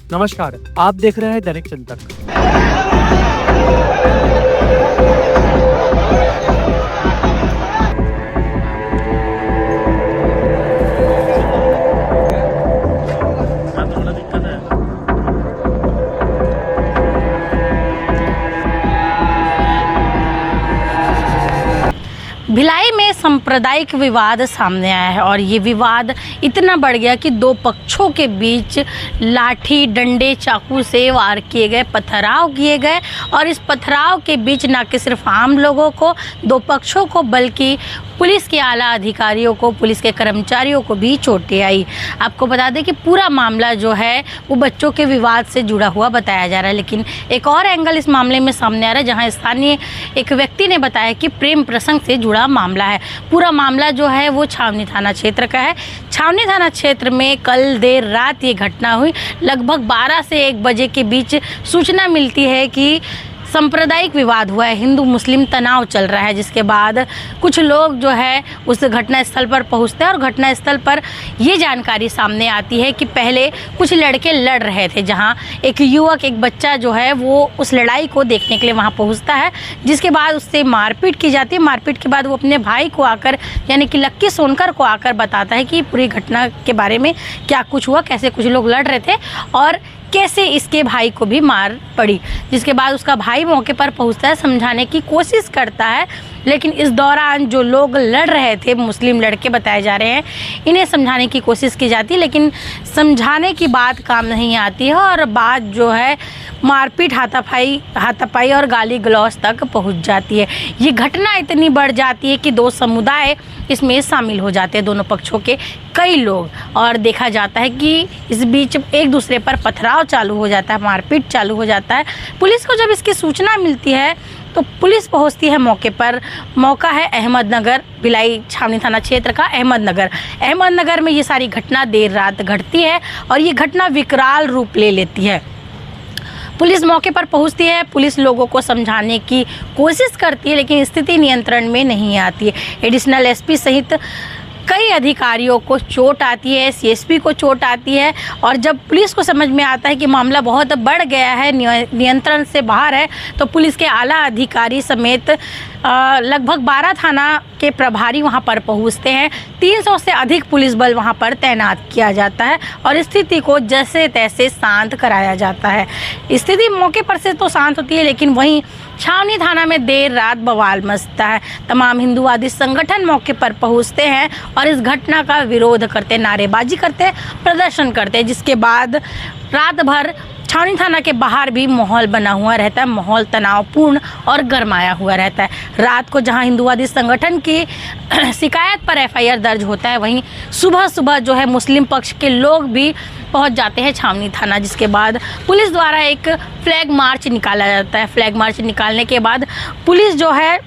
नमस्कार, आप देख रहे हैं दैनिक चिंतक। भिलाई में सांप्रदायिक विवाद सामने आया है और ये विवाद इतना बढ़ गया कि दो पक्षों के बीच लाठी डंडे चाकू से वार किए गए, पथराव किए गए और इस पथराव के बीच न कि सिर्फ आम लोगों को, दो पक्षों को, बल्कि पुलिस के आला अधिकारियों को, पुलिस के कर्मचारियों को भी चोटें आई। आपको बता दें कि पूरा मामला जो है वो बच्चों के विवाद से जुड़ा हुआ बताया जा रहा है, लेकिन एक और एंगल इस मामले में सामने आ रहा है जहां स्थानीय एक व्यक्ति ने बताया कि प्रेम प्रसंग से जुड़ा मामला है। पूरा मामला जो है वो छावनी थाना क्षेत्र का है। छावनी थाना क्षेत्र में कल देर रात ये घटना हुई। लगभग 12 से 1 बजे के बीच सूचना मिलती है कि सांप्रदायिक विवाद हुआ है, हिंदू मुस्लिम तनाव चल रहा है, जिसके बाद कुछ लोग जो है उस घटना स्थल पर पहुंचते हैं और घटना स्थल पर ये जानकारी सामने आती है कि पहले कुछ लड़के लड़ रहे थे, जहां एक युवक, एक बच्चा जो है वो उस लड़ाई को देखने के लिए वहां पहुंचता है, जिसके बाद उससे मारपीट की जाती है। मारपीट के बाद वो अपने भाई को आकर, यानी कि लक्की सोनकर को आकर बताता है कि पूरी घटना के बारे में क्या कुछ हुआ, कैसे कुछ लोग लड़ रहे थे और कैसे इसके भाई को भी मार पड़ी। जिसके बाद उसका भाई मौके पर पहुंचता है, समझाने की कोशिश करता है, लेकिन इस दौरान जो लोग लड़ रहे थे, मुस्लिम लड़के बताए जा रहे हैं, इन्हें समझाने की कोशिश की जाती है, लेकिन समझाने की बात काम नहीं आती है और बात जो है मारपीट, हाथापाई और गाली गलौज तक पहुंच जाती है। ये घटना इतनी बढ़ जाती है कि दो समुदाय इसमें शामिल हो जाते हैं, दोनों पक्षों के कई लोग, और देखा जाता है कि इस बीच एक दूसरे पर पथराव चालू हो जाता है, मारपीट चालू हो जाता है। पुलिस को जब इसकी सूचना मिलती है तो पुलिस पहुंचती है मौके पर। मौका है अहमदनगर, भिलाई छावनी थाना क्षेत्र का अहमदनगर में ये सारी घटना देर रात घटती है और ये घटना विकराल रूप ले लेती है। पुलिस मौके पर पहुंचती है, पुलिस लोगों को समझाने की कोशिश करती है, लेकिन स्थिति नियंत्रण में नहीं आती है। एडिशनल एसपी सहित कई अधिकारियों को चोट आती है, सीएसपी को चोट आती है और जब पुलिस को समझ में आता है कि मामला बहुत बढ़ गया है, नियंत्रण से बाहर है, तो पुलिस के आला अधिकारी समेत लगभग 12 थाना के प्रभारी वहां पर पहुंचते हैं। 300 से अधिक पुलिस बल वहां पर तैनात किया जाता है और स्थिति को जैसे तैसे शांत कराया जाता है। स्थिति मौके पर से तो शांत होती है, लेकिन वहीं छावनी थाना में देर रात बवाल मचता है। तमाम हिंदूवादी संगठन मौके पर पहुंचते हैं और इस घटना का विरोध करते, नारेबाजी करते, प्रदर्शन करते, जिसके बाद रात भर छावनी थाना के बाहर भी माहौल बना हुआ रहता है, माहौल तनावपूर्ण और गरमाया हुआ रहता है। रात को जहां हिंदूवादी संगठन की शिकायत पर एफआईआर दर्ज होता है, वहीं सुबह सुबह जो है मुस्लिम पक्ष के लोग भी पहुंच जाते हैं छावनी थाना, जिसके बाद पुलिस द्वारा एक फ्लैग मार्च निकाला जाता है। फ्लैग मार्च निकालने के बाद पुलिस जो है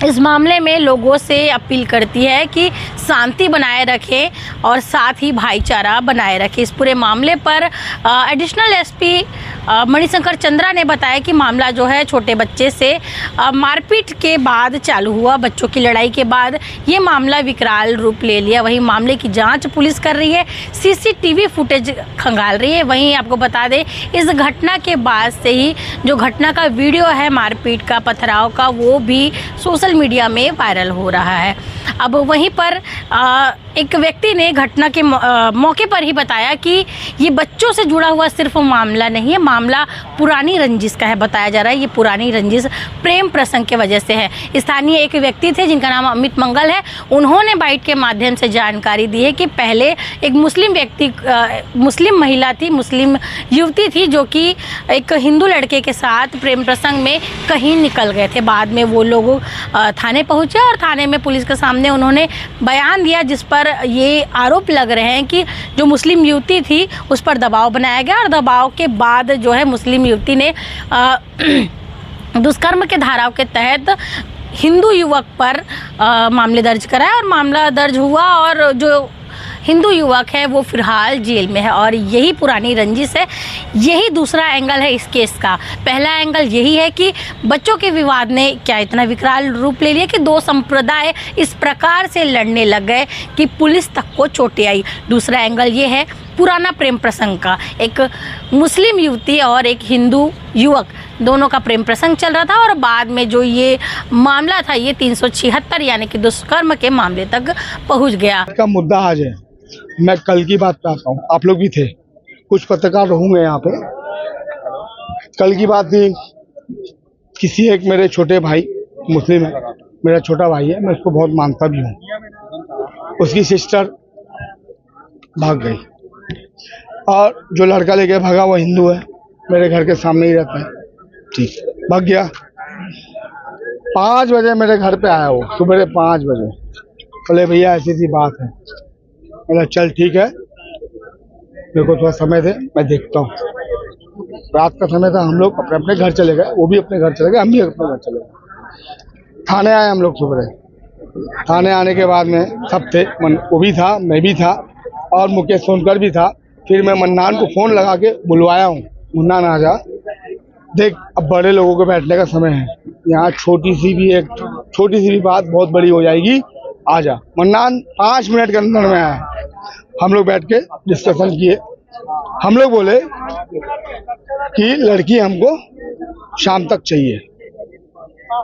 इस मामले में लोगों से अपील करती है कि शांति बनाए रखें और साथ ही भाईचारा बनाए रखें। इस पूरे मामले पर एडिशनल एसपी मणिशंकर चंद्रा ने बताया कि मामला जो है छोटे बच्चे से मारपीट के बाद चालू हुआ। बच्चों की लड़ाई के बाद ये मामला विकराल रूप ले लिया। वहीं मामले की जांच पुलिस कर रही है, सीसीटीवी फुटेज खंगाल रही है। वहीं आपको बता दें, इस घटना के बाद से ही जो घटना का वीडियो है मारपीट का, पथराव का, वो भी सोशल मीडिया में वायरल हो रहा है। अब वहीं पर एक व्यक्ति ने घटना के मौके पर ही बताया कि ये बच्चों से जुड़ा हुआ सिर्फ मामला नहीं है, मामला पुरानी रंजिश का है। बताया जा रहा है ये पुरानी रंजिश प्रेम प्रसंग के वजह से है। स्थानीय एक व्यक्ति थे जिनका नाम अमित मंगल है, उन्होंने बाइट के माध्यम से जानकारी दी है कि पहले एक मुस्लिम महिला थी, मुस्लिम युवती थी, जो कि एक हिंदू लड़के के साथ प्रेम प्रसंग में कहीं निकल गए थे। बाद में वो लोग थाने पहुंचे और थाने में पुलिस के सामने उन्होंने बयान दिया, जिस पर ये आरोप लग रहे हैं कि जो मुस्लिम युवती थी उस पर दबाव बनाया गया और दबाव के बाद जो है मुस्लिम युवती ने दुष्कर्म के धाराओं के तहत हिंदू युवक पर मामले दर्ज कराया और मामला दर्ज हुआ और जो हिंदू युवक है वो फिलहाल जेल में है। और यही पुरानी रंजिश है, यही दूसरा एंगल है इस केस का। पहला एंगल यही है कि बच्चों के विवाद ने क्या इतना विकराल रूप ले लिया कि दो संप्रदाय इस प्रकार से लड़ने लग गए कि पुलिस तक को चोटें आई। दूसरा एंगल ये है पुराना प्रेम प्रसंग का। एक मुस्लिम युवती और एक हिंदू युवक, दोनों का प्रेम प्रसंग चल रहा था और बाद में जो ये मामला था ये 376 यानी कि दुष्कर्म के मामले तक पहुंच गया। का मुद्दा आज है, मैं कल की बात पे आता हूँ। आप लोग भी थे, कुछ पत्रकार होंगे यहाँ पे। कल की बात थी, किसी एक मेरे छोटे भाई, मुस्लिम है, मेरा छोटा भाई है, मैं उसको बहुत मानता भी हूँ। उसकी सिस्टर भाग गई और जो लड़का लेके भागा वो हिंदू है, मेरे घर के सामने ही रहता है। ठीक, भाग गया। 5 बजे मेरे घर पे आया वो, सुबह 5 बजे। बोले भैया ऐसी सी बात है। बोला चल ठीक है, मेरे को थोड़ा समय दे, मैं देखता हूँ। रात का समय था, हम लोग अपने अपने घर चले गए, वो भी अपने घर चले गए, हम भी अपने घर चले गए। थाने आए हम लोग सुबह। थाने आने के बाद में सब थे, वो भी था, मैं भी था और मुकेश सोनकर भी था। फिर मैं मन्नान को फ़ोन लगा के बुलवाया हूँ, मन्नान आ जा, देख अब बड़े लोगों को बैठने का समय है, यहाँ छोटी सी भी बात बहुत बड़ी हो जाएगी, आ जा। मन्नान 5 मिनट के अंदर में आया। हम लोग बैठ के डिस्कशन किए। हम लोग बोले कि लड़की हमको शाम तक चाहिए।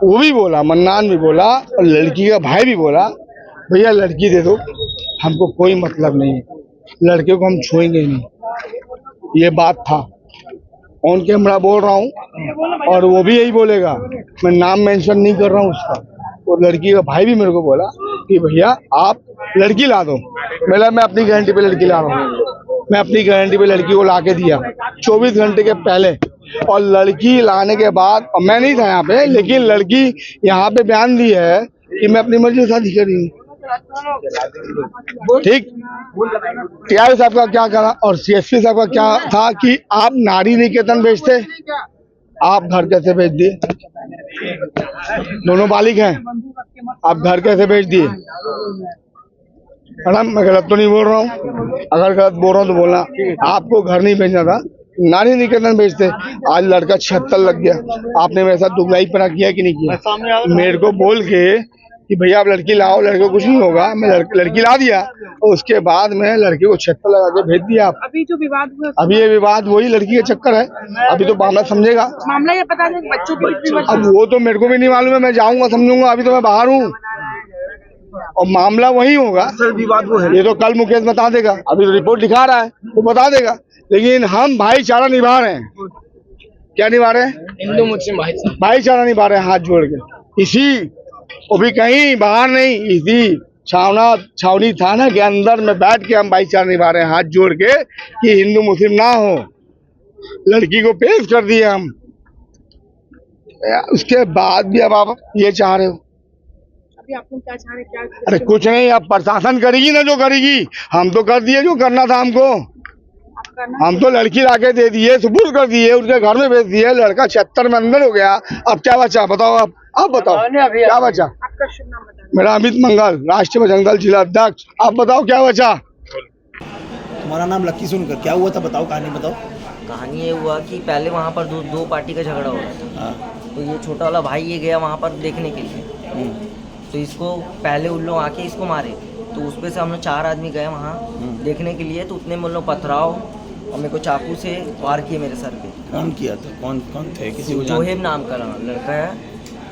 वो भी बोला, मन्नान भी बोला और लड़की का भाई भी बोला भैया लड़की दे दो, हमको कोई मतलब नहीं है, लड़के को हम छुएंगे नहीं। ये बात था, ऑन कैमरा बोल रहा हूँ और वो भी यही बोलेगा, मैं नाम मेंशन नहीं कर रहा हूँ उसका। और लड़की का भाई भी मेरे को बोला कि भैया आप लड़की ला दो। मैं अपनी गारंटी पे लड़की ला रहा हूँ। मैं अपनी गारंटी पे लड़की को ला के दिया 24 घंटे के पहले। और लड़की लाने के बाद, और मैं नहीं था यहाँ पे, लेकिन लड़की यहाँ पे बयान दी है कि मैं अपनी मर्जी से शादी करी हूँ। ठीक, टीआई साहब का क्या करा और सीएसपी साहब का क्या था कि आप नारी निकेतन भेजते, आप घर कैसे भेज दिए? दोनों बालिग हैं, आप घर कैसे भेज दिए? मैडम मैं गलत तो नहीं बोल रहा हूँ, अगर गलत बोल रहा हूँ तो बोलना। आपको घर नहीं भेजना था, नारी निकेतन भेजते। आज लड़का 76 लग गया। आपने मेरे साथ दुगलाईपना किया कि नहीं किया? मेरे को बोल के कि भैया आप लड़की लाओ, लड़के को कुछ नहीं होगा। मैं लड़की ला दिया और उसके बाद में लड़के को 76 लगा के भेज दिया। आप अभी जो विवाद हुआ, अभी ये विवाद वही लड़की का चक्कर है। अभी तो मामला समझेगा, मामला ये पता नहीं बच्चों की। अब वो तो मेरे को भी नहीं मालूम है, मैं जाऊंगा समझूंगा। अभी तो मैं बाहर हूँ और मामला वही होगा। सर विवाद वो है, ये तो कल मुकेश बता देगा, अभी तो रिपोर्ट दिखा रहा है, वो बता देगा। लेकिन हम भाईचारा निभा रहे हैं। क्या निभा रहे हैं? हिंदू मुस्लिम भाईचारा निभा रहे हैं, हाथ जोड़ के। इसी वो भी कहीं बाहर नहीं, इसी छावनी थाना के अंदर में बैठ के हम भाईचारा निभा रहे हैं, हाथ जोड़ के, कि हिंदू मुस्लिम ना हो। लड़की को पेश कर दिए हम, उसके बाद भी अब आप ये चाह रहे हो। अभी आप लोग क्या चाह रहे हैं? क्या अरे कुछ नहीं, अब प्रशासन करेगी ना जो करेगी। हम तो कर दिए जो करना था हमको। हम तो लड़की लाके दे दिए, सुपुर्द कर दिए, उनके घर में भेज दिए। लड़का 76 में अंदर हो गया। अब क्या बचा बताओ? आप बताओ क्या बचा? आपका शुभ नाम बताएं। मेरा अमित मंगल, राष्ट्रीय बजरंग दल जिला अध्यक्ष। आप बताओ क्या बचा? तुम्हारा नाम लक्की सुनकर, क्या हुआ था बताओ, कहानी बताओ। कहानी ये हुआ कि पहले वहाँ पर दो पार्टी का झगड़ा हो रहा था। हाँ। तो ये छोटा वाला भाई ये गया वहाँ पर देखने के लिए। तो इसको पहले उन लोग आके इसको मारे। तो उस पे से हम लोग 4 आदमी गए वहाँ देखने के लिए। तो उतने में उन लोग पथराव और मेरे को चाकू से वार किए मेरे सर पे। कौन किया था? कौन थे? किसी को जोहेब नाम का लड़का है,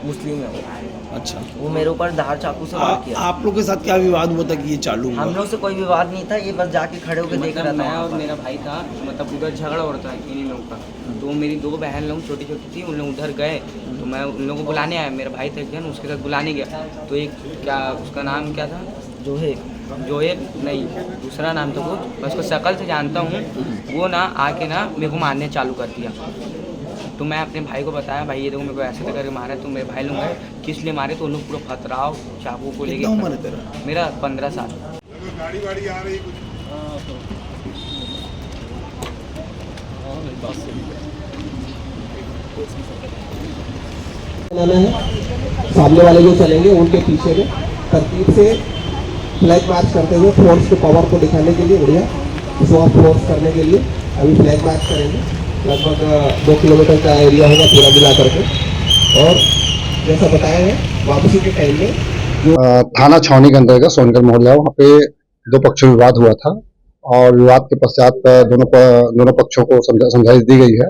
मुस्लिम है वो। अच्छा, वो मेरे ऊपर धार चाकू से वार किया। आप लोग के साथ क्या विवाद हुआ था कि ये चालू हुआ? हम लोग से कोई विवाद नहीं था, ये बस जाके खड़े होकर देख रहा था। मैं और मेरा भाई था, मतलब उधर झगड़ा हो रहा था इन्हीं लोगों का। तो मेरी 2 बहन लोग छोटी छोटी थी, उन लोग उधर गए। तो मैं उन लोगों को बुलाने आया, मेरा भाई था एक जन, उसके साथ बुलाने गया। तो एक क्या उसका नाम क्या था? जोहेब नहीं, दूसरा नाम था वो, मैं उसको शक्ल से जानता हूँ। वो ना आके ना मेरे को मारने चालू कर दिया। तो मैं अपने भाई को बताया, भाई ये देखो मेरे को ऐसे करके मारा। तो मेरे भाई लोग गए, किस लिए मारे? तो उन लोग पूरा फतराव चाकू को लेके। कितना उम्र है तेरा? मेरा 15 साल। गाड़ी आ रही सामने वाले जो चलेंगे उनके पीछे में तरतीब से फ्लैग मार्च करते हुए फोर्स के पावर को दिखाने के लिए, बढ़िया इसको आप फोर्स करने के लिए अभी फ्लैग मार्च करेंगे। लगभग 2 किलोमीटर का एरिया होगा पूरा मिला करके। और जैसा बताया है, वापसी के टाइम में थाना छावनी के अंतर्गत सोनकर मोहल्ला, वहाँ पे 2 पक्षों विवाद हुआ था और विवाद के पश्चात दोनों पक्षों को समझाइश दी गई है।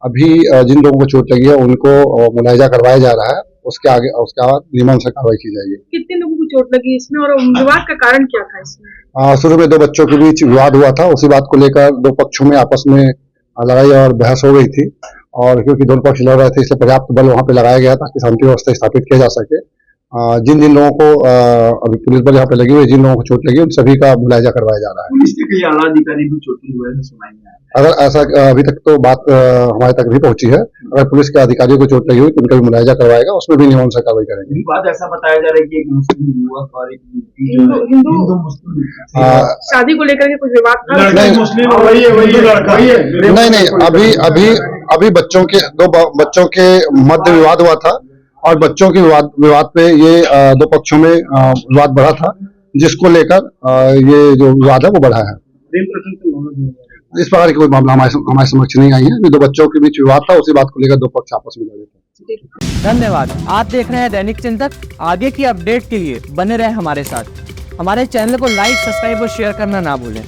अभी जिन लोगों को चोट लगी है उनको मुलायजा करवाया जा रहा है, उसके बाद नियमानुसार से कार्रवाई की जाएगी। कितने लोगों को चोट लगी इसमें और विवाद का कारण क्या था इसमें? शुरू में 2 बच्चों के बीच विवाद हुआ था, उसी बात को लेकर 2 पक्षों में आपस में लड़ाई और बहस हो गई थी, और क्योंकि दोनों पक्ष लड़ रहे थे इसलिए पर्याप्त बल वहां पे लगाया गया ताकि शांति व्यवस्था स्थापित किया जा सके। जिन लोगों को अभी पुलिस बल यहाँ पे लगी हुई है, जिन लोगों को चोट लगी उन सभी का मुलायजा करवाया जा रहा है। पुलिस के कई आला अधिकारी भी चोटिल हुए हैं सुनाई में आया। अगर ऐसा अभी तक तो बात हमारे तक नहीं पहुंची है, अगर पुलिस के अधिकारियों को चोट लगी हुई तो उनका भी मुलायजा करवाएगा, उसमें भी नियमानुसार कार्रवाई करेंगे। बात ऐसा बताया जा रहा है कि एक मुस्लिम युवक और एक हिंदू मुस्लिम शादी को लेकर के कुछ विवाद था? नहीं, अभी बच्चों के 2 बच्चों के मध्य विवाद हुआ था और बच्चों के विवाद पे ये 2 पक्षों में विवाद बढ़ा था, जिसको लेकर ये जो विवाद है वो बढ़ा है। इस प्रकार की कोई मामला हमारे समक्ष नहीं आई है। 2 बच्चों के बीच विवाद था, उसी बात को लेकर 2 पक्ष आपस में लड़े थे। धन्यवाद। आप देख रहे हैं दैनिक चिंतक। आगे की अपडेट के लिए बने रहे हमारे साथ। हमारे चैनल को लाइक, सब्सक्राइब और शेयर करना ना भूलें।